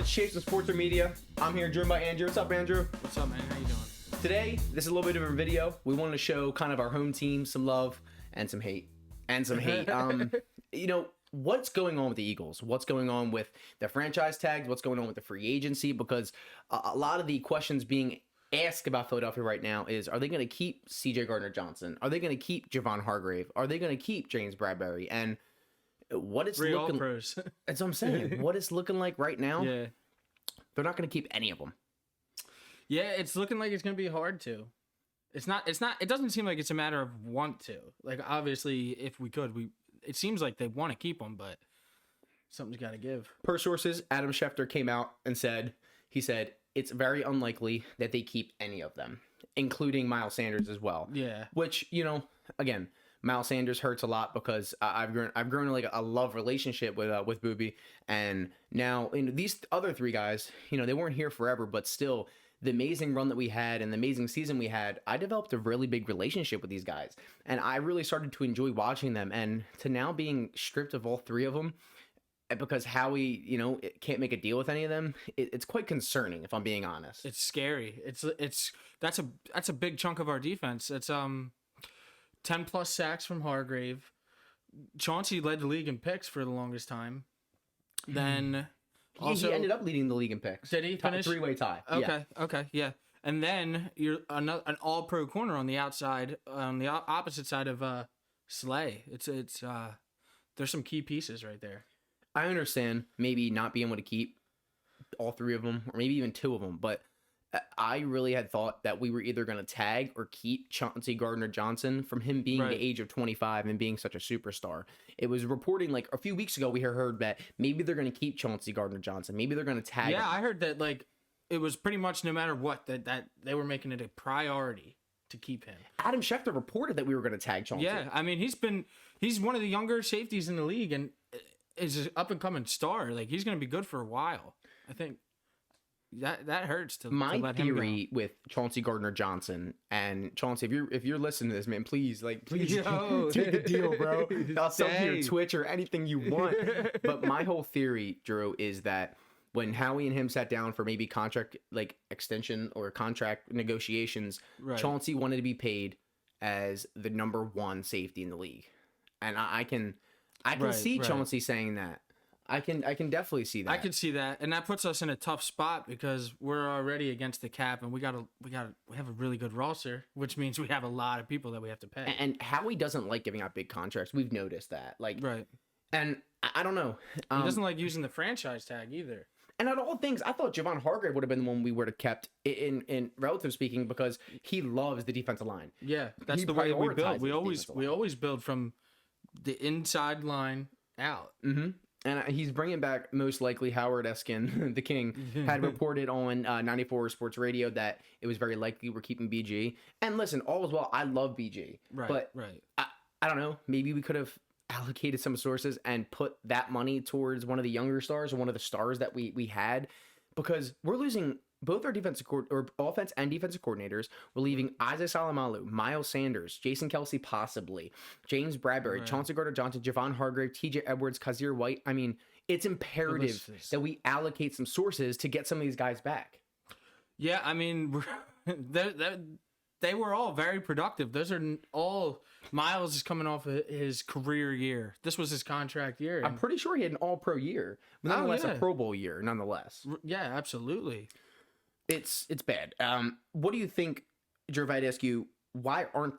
It's Chase from Sports or Media. I'm here joined by Andrew. What's up, Andrew? What's up, man? How you doing? Today, this is a little bit of a video. We wanted to show kind of our home team some love and some hate. What's going on with the Eagles? What's going on with the franchise tags? What's going on with the free agency? Because a lot of the questions being asked about Philadelphia right now is, are they going to keep C.J. Gardner-Johnson? Are they going to keep Javon Hargrave? Are they going to keep James Bradberry? And what it's Three looking All-Pros. That's what I'm saying. What it's looking like right now, Yeah. they're not going to keep any of them. Yeah, it's looking like it's going to be hard to. It doesn't seem like it's a matter of want to. Like, obviously, if we could, it seems like they want to keep them, but something's got to give. Per sources, Adam Schefter came out and said, it's very unlikely that they keep any of them, including Miles Sanders as well. Yeah. Which, again, Miles Sanders hurts a lot because I've grown like a love relationship with Boobie, and now these other three guys, they weren't here forever, but still, the amazing run that we had and the amazing season we had, I developed a really big relationship with these guys, and I really started to enjoy watching them. And to now being stripped of all three of them because Howie, can't make a deal with any of them, it's quite concerning, if I'm being honest. It's scary. That's a big chunk of our defense. It's 10 plus sacks from Hargrave. Chauncey led the league in picks for the longest time. Then he ended up leading the league in picks. Did he finish? Three-way tie. Okay, yeah. And then you're an all-pro corner on the outside, on the opposite side of Slay. It's there's some key pieces right there. I understand maybe not being able to keep all three of them, or maybe even two of them, but I really had thought that we were either going to tag or keep Chauncey Gardner-Johnson from him being the age of 25 and being such a superstar. It was reporting like a few weeks ago, we heard that maybe they're going to keep Chauncey Gardner-Johnson. Maybe they're going to tag him. I heard that it was pretty much no matter what, that they were making it a priority to keep him. Adam Schefter reported that we were going to tag Chauncey. Yeah, I mean, he's one of the younger safeties in the league and is an up-and-coming star. Like, he's going to be good for a while, I think. That hurts to let him go. My theory with Chauncey Gardner-Johnson, and Chauncey, if you're listening to this, man, please take the deal, bro. I'll sell to your Twitch or anything you want. But my whole theory, Drew, is that when Howie and him sat down for maybe contract extension or contract negotiations, Chauncey wanted to be paid as the number one safety in the league, and I can see Chauncey saying that. I can definitely see that. I can see that, and that puts us in a tough spot because we're already against the cap, and we have a really good roster, which means we have a lot of people that we have to pay. And Howie doesn't like giving out big contracts. We've noticed that. And I don't know. He doesn't like using the franchise tag either. And out of all things, I thought Javon Hargrave would have been the one we would have kept in relative speaking because he loves the defensive line. Yeah, that's the way we build. We always build from the inside line out. Mm-hmm. And he's bringing back, most likely, Howard Eskin, the king, had reported on 94 Sports Radio that it was very likely we're keeping BG. And listen, all is well. I love BG. But I don't know. Maybe we could have allocated some sources and put that money towards one of the younger stars or one of the stars that we had. Because we're losing both our offense and defensive coordinators. We're leaving Isaiah Salamalu, Miles Sanders, Jason Kelce possibly, James Bradberry, Chauncey Gardner-Johnson, Javon Hargrave, TJ Edwards, Kazir White. I mean, it's imperative that we allocate some sources to get some of these guys back. Yeah, I mean, they were all very productive. Those are all... Miles is coming off of his career year. This was his contract year. I'm pretty sure he had an all-pro year. But nonetheless, a Pro Bowl year, nonetheless. Yeah, absolutely. It's bad. What do you think, Drew, if I'd ask you, why are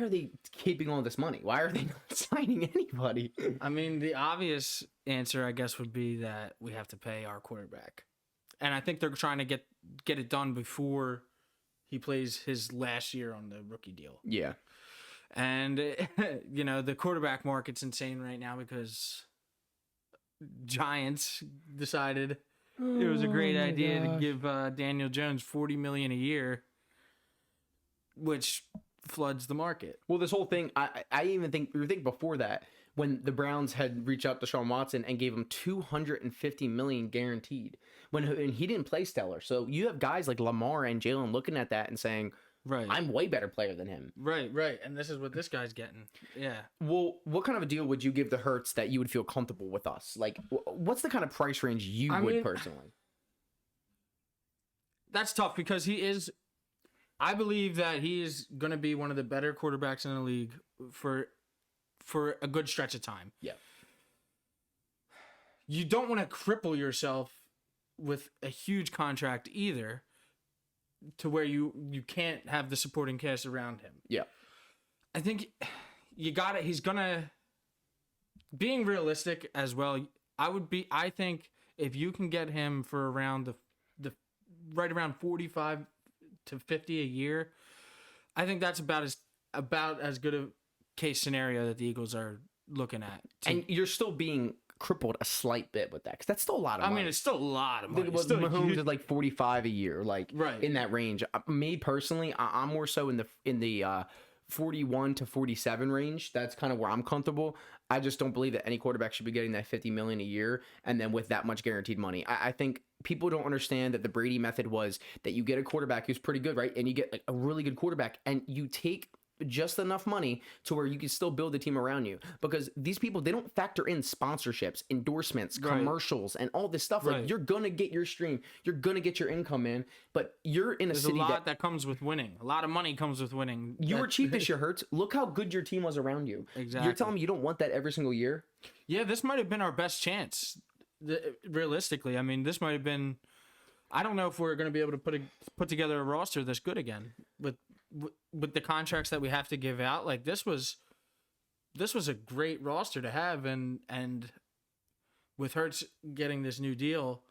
they keeping all this money? Why are they not signing anybody? I mean, the obvious answer, I guess, would be that we have to pay our quarterback. And I think they're trying to get it done before he plays his last year on the rookie deal. Yeah. And, the quarterback market's insane right now because Giants decided it was a great idea to give Daniel Jones $40 million a year, which floods the market. Well, this whole thing, I even think before that, when the Browns had reached out to Deshaun Watson and gave him $250 million guaranteed, and he didn't play stellar. So you have guys like Lamar and Jalen looking at that and saying, I'm way better player than him. Right. And this is what this guy's getting. Yeah. Well, what kind of a deal would you give the Hurts that you would feel comfortable with us? Like, what's the kind of price range you would personally? That's tough because he is. I believe that he is going to be one of the better quarterbacks in the league for a good stretch of time. Yeah. You don't want to cripple yourself with a huge contract either, to where you can't have the supporting cast around him. Yeah. I think you got it. He's gonna, being realistic as well. I think if you can get him for around the right around 45 to 50 a year, I think that's about as good a case scenario that the Eagles are looking at. And you're still being crippled a slight bit with that, because that's still a lot of money. I mean, it's still a lot of money. Mahomes is like 45 a year, like right in that range. Me personally, I'm more so in the 41 to 47 range. That's kind of where I'm comfortable. I just don't believe that any quarterback should be getting that 50 million a year and then with that much guaranteed money. I think people don't understand that the Brady method was that you get a quarterback who's pretty good, right? And you get like a really good quarterback, and you take just enough money to where you can still build the team around you, because these people, they don't factor in sponsorships, endorsements, commercials, and all this stuff. Like, you're gonna get your stream, you're gonna get your income in, but you're in There's city a lot that comes with winning. A lot of money comes with winning. You were cheap this year, Hurts. Look how good your team was around you. Exactly. You're telling me you don't want that every single year? Yeah, this might have been our best chance. Realistically, I mean, this might have been. I don't know if we're going to be able to put together a roster that's good again with the contracts that we have to give out. Like, this was a great roster to have, and with Hurts getting this new deal,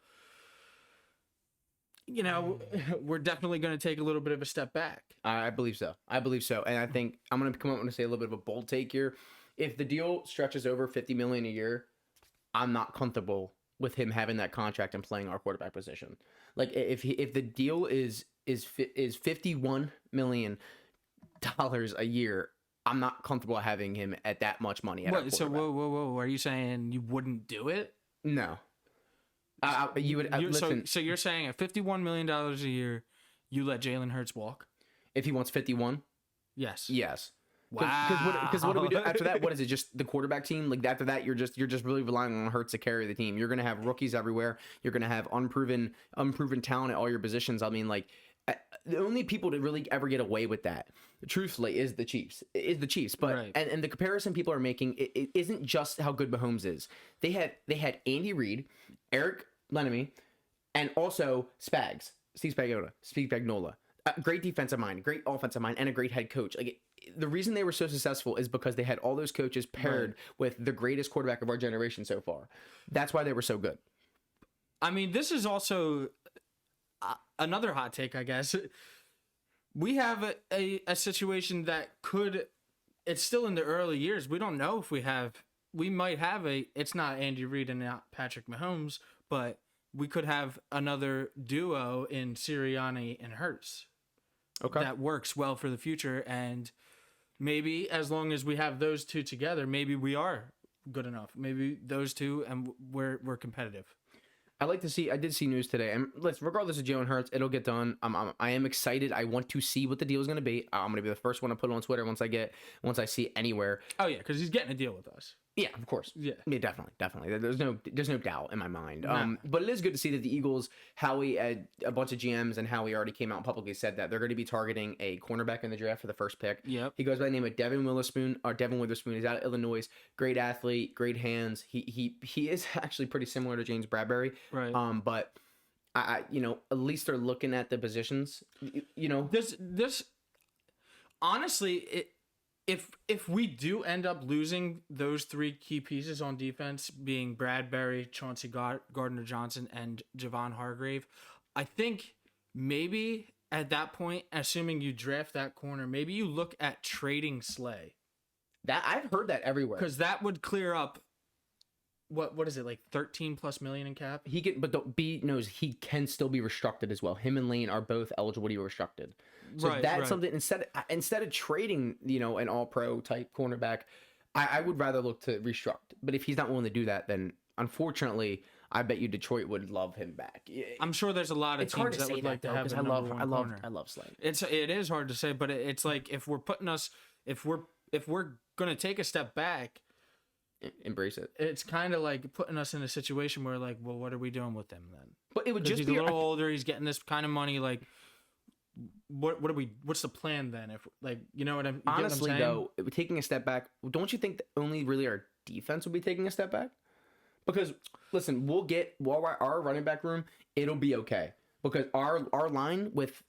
you know, we're definitely going to take a little bit of a step back. I believe so. And I think I'm going to come up and say a little bit of a bold take here. If the deal stretches over $50 million a year, I'm not comfortable with him having that contract and playing our quarterback position. Like, if the deal is $51 million a year, I'm not comfortable having him at that much money. So whoa! Are you saying you wouldn't do it? No. You would listen. So you're saying at $51 million a year, you let Jalen Hurts walk? If he wants 51? Yes. Yes. Wow. Because what do we do after that? What is it? Just the quarterback team? Like, after that, you're just really relying on Hurts to carry the team. You're gonna have rookies everywhere. You're gonna have unproven talent at all your positions. I mean, like, the only people to really ever get away with that, truthfully, is the Chiefs. But and the comparison people are making, it isn't just how good Mahomes is. They had Andy Reid, Eric Bieniemy, and also Steve Spagnuolo. Great defensive mind, great offensive mind, and a great head coach. Like, the reason they were so successful is because they had all those coaches paired with the greatest quarterback of our generation so far. That's why they were so good. I mean, this is also another hot take, I guess. We have a situation that it's still in the early years. We don't know if we might have it's not Andy Reid and not Patrick Mahomes, but we could have another duo in Sirianni and Hurts. Okay. That works well for the future, and maybe as long as we have those two together, maybe we are good enough. Maybe those two, and we're competitive. I did see news today, and regardless of Jalen Hurts, it'll get done. I am excited. I want to see what the deal is going to be. I'm going to be the first one to put it on Twitter once I see it anywhere. Oh yeah, because he's getting a deal with us. Yeah, of course. Yeah, definitely. There's no doubt in my mind. No. But it is good to see that the Eagles, Howie, a bunch of GMs, and Howie already came out and publicly said that they're going to be targeting a cornerback in the draft for the first pick. Yep. He goes by the name of Devin Witherspoon. He's out of Illinois. Great athlete, great hands. He is actually pretty similar to James Bradbury. Right. But I at least they're looking at the positions. This honestly, If we do end up losing those three key pieces on defense, being Bradbury, Chauncey Gardner Johnson, and Javon Hargrave, I think maybe at that point, assuming you draft that corner, maybe you look at trading Slay. That I've heard that everywhere, because that would clear up. What is it, like $13+ million in cap? He can, but B knows he can still be restricted as well. Him and Lane are both eligible to be restricted. So that's something, instead of trading, an all-pro type cornerback, I would rather look to restruct. But if he's not willing to do that, then unfortunately, I bet you Detroit would love him back. I'm sure there's a lot of teams that would like to have him. I love Slade. It is hard to say, but it's like if we're gonna take a step back, embrace it. It's kind of like putting us in a situation where, like, well, what are we doing with them then? But it would just he's be a little older. He's getting this kind of money. Like, what's the plan then? If like, you know what I'm honestly what I'm saying? though, taking a step back, don't you think that only really our defense will be taking a step back? Because listen, we'll get our running back room, it'll be okay. Because our line with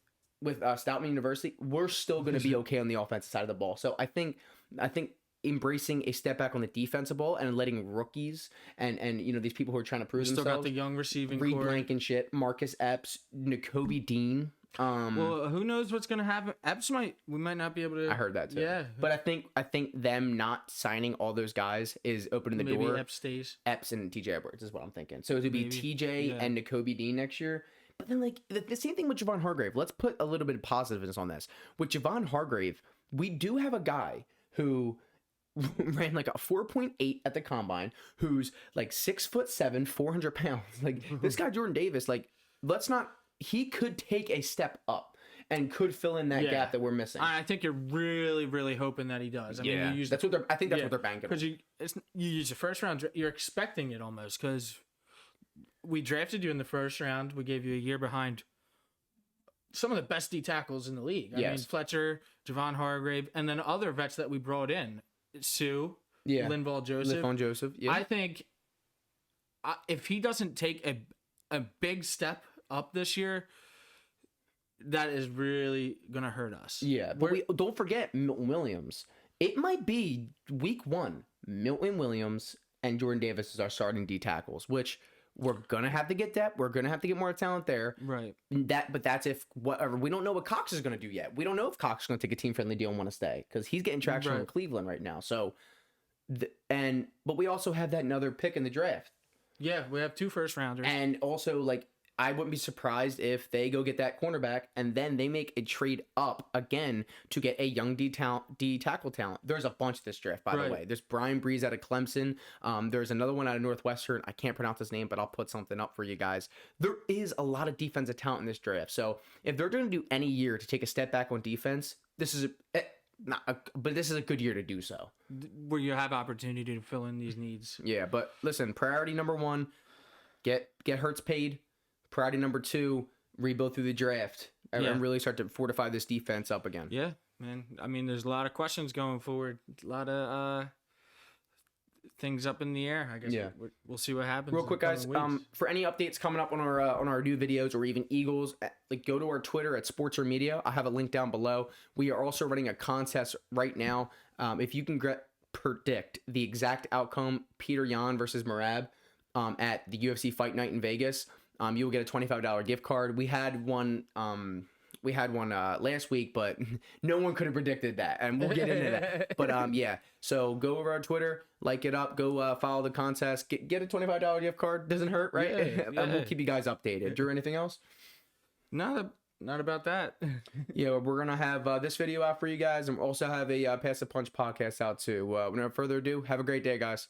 Stoutman University, we're still going to be okay on the offensive side of the ball. So I think embracing a step back on the defensive ball and letting rookies and you know these people who are trying to prove themselves. Still got the young receiving core. Reed Blankenship, Marcus Epps, N'Kobe Dean. Well, who knows what's gonna happen? Epps we might not be able to. I heard that too. Yeah, but I think them not signing all those guys is opening the door. Maybe Epps stays. Epps and TJ Edwards is what I'm thinking. So it would be TJ and N'Kobe Dean next year. But then like the same thing with Javon Hargrave. Let's put a little bit of positiveness on this. With Javon Hargrave, we do have a guy who ran like a 4.8 at the combine, who's like 6'7", 400 pounds. Like this guy Jordan Davis, like he could take a step up and could fill in that gap that we're missing. I think you're really, really hoping that he does. I mean, I think that's what they're banking on. Because you use the first round, you're expecting it almost because we drafted you in the first round. We gave you a year behind some of the best D tackles in the league. I mean, Fletcher, Javon Hargrave, and then other vets that we brought in. Sue, Linval Joseph. Yeah. I think if he doesn't take a big step up this year, that is really going to hurt us. Yeah, but don't forget Milton Williams. It might be week 1. Milton Williams and Jordan Davis is our starting D tackles, which we're going to have to get depth. We're going to have to get more talent there. Right. But that's if whatever. We don't know what Cox is going to do yet. We don't know if Cox is going to take a team-friendly deal and want to stay because he's getting traction in Cleveland right now. So, but we also have that another pick in the draft. Yeah, we have 2 first-rounders. And also, like, I wouldn't be surprised if they go get that cornerback and then they make a trade up again to get a young D tackle talent. There's a bunch of this draft, by the way. There's Brian Breeze out of Clemson. There's another one out of Northwestern. I can't pronounce his name, but I'll put something up for you guys. There is a lot of defensive talent in this draft. So if they're going to do any year to take a step back on defense, this is a good year to do so. Where you have opportunity to fill in these needs. Yeah, but listen, priority number 1, get Hurts paid. Priority number 2, rebuild through the draft and really start to fortify this defense up again. Yeah, man. I mean, there's a lot of questions going forward. A lot of things up in the air. I guess we'll see what happens. Real quick, guys. For any updates coming up on our new videos or even Eagles, like go to our Twitter at Sportser Media. I have a link down below. We are also running a contest right now. If you can predict the exact outcome, Peter Yan versus Merab at the UFC Fight Night in Vegas. You will get a $25 gift card. We had one last week, but no one could have predicted that, and we'll get into that. But so go over our Twitter, like it up, go follow the contest, get a $25 gift card. Doesn't hurt, right? And we'll keep you guys updated. Drew, anything else? Not about that. Yeah, we're gonna have this video out for you guys, and we'll also have a Pass the Punch podcast out too. Without further ado, have a great day, guys.